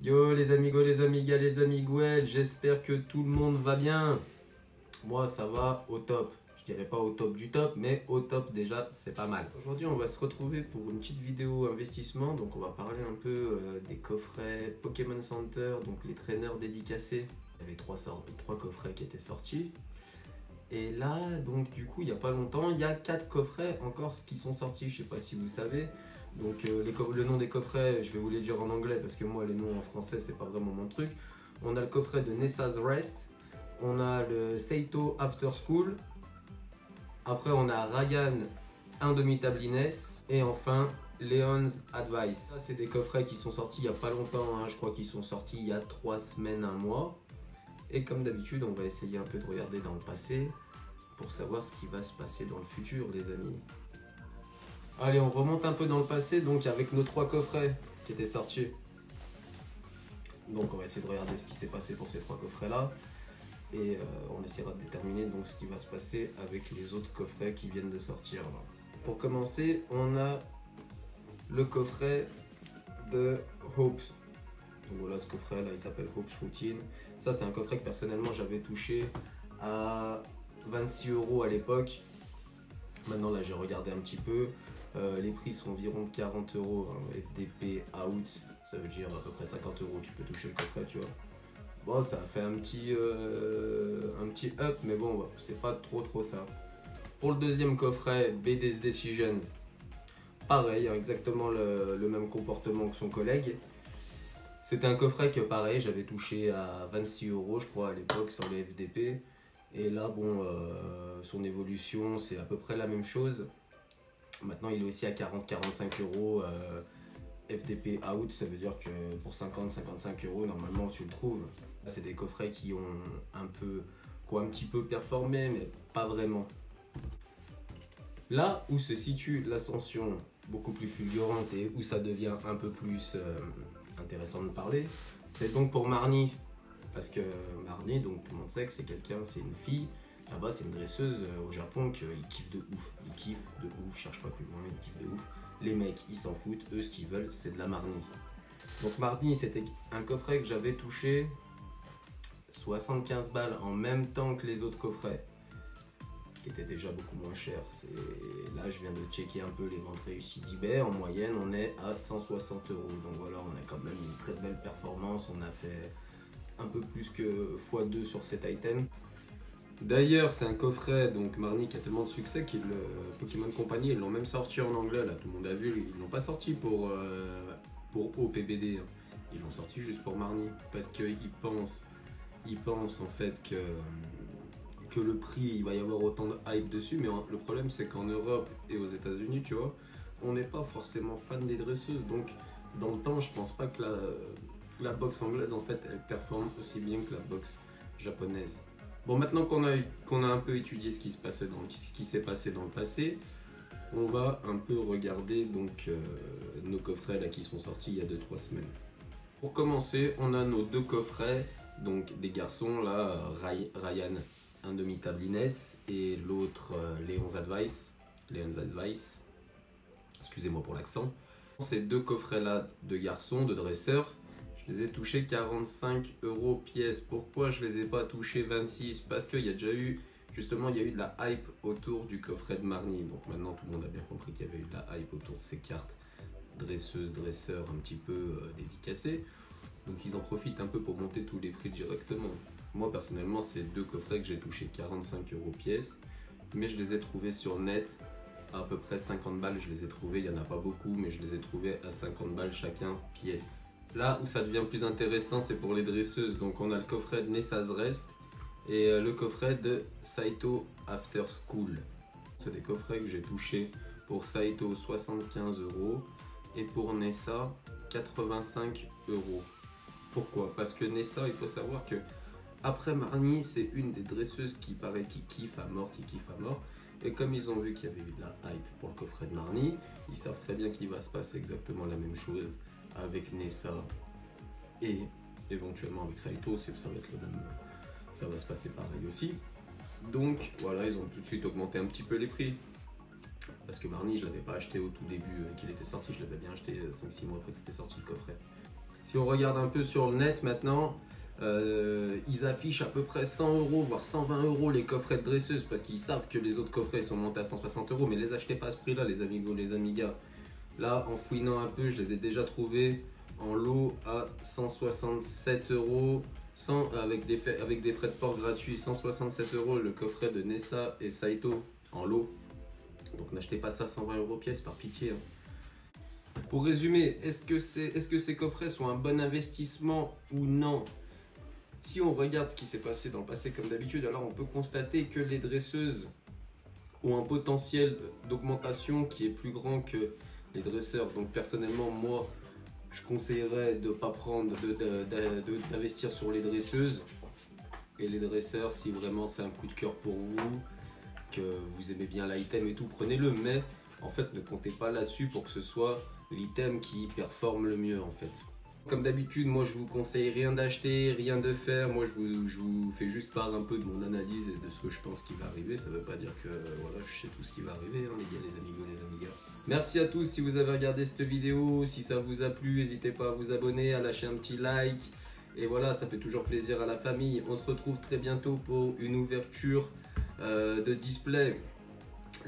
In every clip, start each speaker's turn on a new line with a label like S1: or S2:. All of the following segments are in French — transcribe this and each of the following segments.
S1: Yo les amigos, les amigas, les amigouelles, j'espère que tout le monde va bien. Moi ça va au top. Je dirais pas au top du top, mais au top déjà c'est pas mal. Aujourd'hui on va se retrouver pour une petite vidéo investissement. Donc on va parler un peu des coffrets Pokémon Center, donc les traîneurs dédicacés. Il y avait trois coffrets qui étaient sortis. Et là, donc du coup, il n'y a pas longtemps, il y a 4 coffrets encore qui sont sortis, je sais pas si vous savez. Donc le nom des coffrets, je vais vous les dire en anglais parce que moi les noms en français c'est pas vraiment mon truc. On a le coffret de Nessa's Rest, on a le Seito After School, après on a Ryan Indomitabliness et enfin Leon's Advice. Ça c'est des coffrets qui sont sortis il n'y a pas longtemps, hein. Je crois qu'ils sont sortis il y a 3 semaines, un mois. Et comme d'habitude, on va essayer un peu de regarder dans le passé pour savoir ce qui va se passer dans le futur, les amis. Allez, on remonte un peu dans le passé, donc avec nos 3 coffrets qui étaient sortis. Donc on va essayer de regarder ce qui s'est passé pour ces 3 coffrets-là. Et on essaiera de déterminer donc ce qui va se passer avec les autres coffrets qui viennent de sortir. Pour commencer, on a le coffret de Hope. Donc voilà, ce coffret là il s'appelle Hope's Routine. Ça c'est un coffret que personnellement j'avais touché à 26 € à l'époque. Maintenant là j'ai regardé un petit peu. Les prix sont environ 40 €, hein, FDP out, ça veut dire à peu près 50 € tu peux toucher le coffret, tu vois. Bon, ça a fait un petit up, mais bon, c'est pas trop ça. Pour le deuxième coffret, BD's Decisions, pareil, hein, exactement le même comportement que son collègue. C'était un coffret que pareil, j'avais touché à 26 € je crois à l'époque sur les FDP. Et là, bon, son évolution, c'est à peu près la même chose. Maintenant, il est aussi à 40-45 € FDP out, ça veut dire que pour 50-55 € normalement tu le trouves. C'est des coffrets qui ont un petit peu performé, mais pas vraiment. Là où se situe l'ascension beaucoup plus fulgurante et où ça devient un peu plus intéressant de parler, c'est donc pour Marnie. Parce que Marnie, donc tout le monde sait que c'est une fille. Là-bas, c'est une dresseuse au Japon qui kiffe de ouf. Ils kiffent de ouf, cherche pas plus loin, ils kiffent de ouf. Les mecs, ils s'en foutent, eux, ce qu'ils veulent, c'est de la Marnie. Donc Marnie, c'était un coffret que j'avais touché 75 balles en même temps que les autres coffrets, qui étaient déjà beaucoup moins chers. Là, je viens de checker un peu les ventes réussies d'eBay. En moyenne, on est à 160 €. Donc voilà, on a quand même une très belle performance. On a fait un peu plus que x2 sur cet item. D'ailleurs, c'est un coffret, donc Marnie qui a tellement de succès que Pokémon Company, ils l'ont même sorti en anglais, là tout le monde a vu, ils l'ont pas sorti pour OPBD, hein. Ils l'ont sorti juste pour Marnie, parce qu'ils pensent en fait que le prix, il va y avoir autant de hype dessus, mais le problème c'est qu'en Europe et aux États-Unis, tu vois, on n'est pas forcément fan des dresseuses, donc dans le temps, je pense pas que la box anglaise, en fait, elle performe aussi bien que la box japonaise. Bon, maintenant qu'on a un peu étudié ce qui s'est passé dans le passé, on va un peu regarder donc nos coffrets là qui sont sortis il y a 2-3 semaines. Pour commencer, on a nos 2 coffrets, donc des garçons là, Ryan Indomitabliness et l'autre Leon's Advice. Excusez-moi pour l'accent. Ces 2 coffrets là de garçons, de dresseurs, je les ai touchés 45 € pièce. Pourquoi je les ai pas touchés 26? Parce qu'il y a déjà eu, justement, il y a eu de la hype autour du coffret de Marnie. Donc maintenant, tout le monde a bien compris qu'il y avait eu de la hype autour de ces cartes dresseuses, dresseurs un petit peu dédicacées. Donc ils en profitent un peu pour monter tous les prix directement. Moi, personnellement, c'est 2 coffrets que j'ai touchés 45 € pièce. Mais je les ai trouvés sur net à peu près 50 balles. Je les ai trouvés, il n'y en a pas beaucoup, mais je les ai trouvés à 50 balles chacun pièce. Là où ça devient plus intéressant, c'est pour les dresseuses. Donc on a le coffret de Nessa's Rest et le coffret de Saito After School. C'est des coffrets que j'ai touchés pour Saito 75 € et pour Nessa 85 €. Pourquoi? Parce que Nessa, il faut savoir que après Marnie, c'est une des dresseuses qui kiffe à mort, Et comme ils ont vu qu'il y avait eu de la hype pour le coffret de Marnie, ils savent très bien qu'il va se passer exactement la même chose avec Nessa et éventuellement avec Saito, ça va être le même, ça va se passer pareil aussi. Donc voilà, ils ont tout de suite augmenté un petit peu les prix. Parce que Marnie, je l'avais pas acheté au tout début qu'il était sorti, je l'avais bien acheté 5-6 mois après que c'était sorti le coffret. Si on regarde un peu sur le net maintenant, ils affichent à peu près 100 €, voire 120 € les coffrets de dresseuses parce qu'ils savent que les autres coffrets sont montés à 160 €. Mais les achetez pas à ce prix-là, les amigos, les amigas. Là, en fouinant un peu, je les ai déjà trouvés en lot à 167 €, avec des frais de port gratuits. 167 € le coffret de Nessa et Saito en lot. Donc n'achetez pas ça 120 € pièce, par pitié. Pour résumer, est-ce que ces coffrets sont un bon investissement ou non? Si on regarde ce qui s'est passé dans le passé comme d'habitude, alors on peut constater que les dresseuses ont un potentiel d'augmentation qui est plus grand que les dresseurs. Donc personnellement, moi, je conseillerais de ne pas prendre, d'investir sur les dresseuses. Et les dresseurs, si vraiment c'est un coup de cœur pour vous, que vous aimez bien l'item et tout, prenez-le. Mais en fait, ne comptez pas là-dessus pour que ce soit l'item qui performe le mieux en fait. Comme d'habitude, moi je vous conseille rien d'acheter, rien de faire. Moi je vous fais juste part un peu de mon analyse et de ce que je pense qui va arriver. Ça veut pas dire que voilà, je sais tout ce qui va arriver, hein, les gars, les amigos, les amigas. Merci à tous si vous avez regardé cette vidéo. Si ça vous a plu, n'hésitez pas à vous abonner, à lâcher un petit like. Et voilà, ça fait toujours plaisir à la famille. On se retrouve très bientôt pour une ouverture de display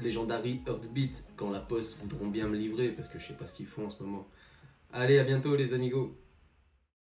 S1: Legendary Heartbeat quand la poste voudront bien me livrer parce que je sais pas ce qu'ils font en ce moment. Allez, à bientôt les amigos.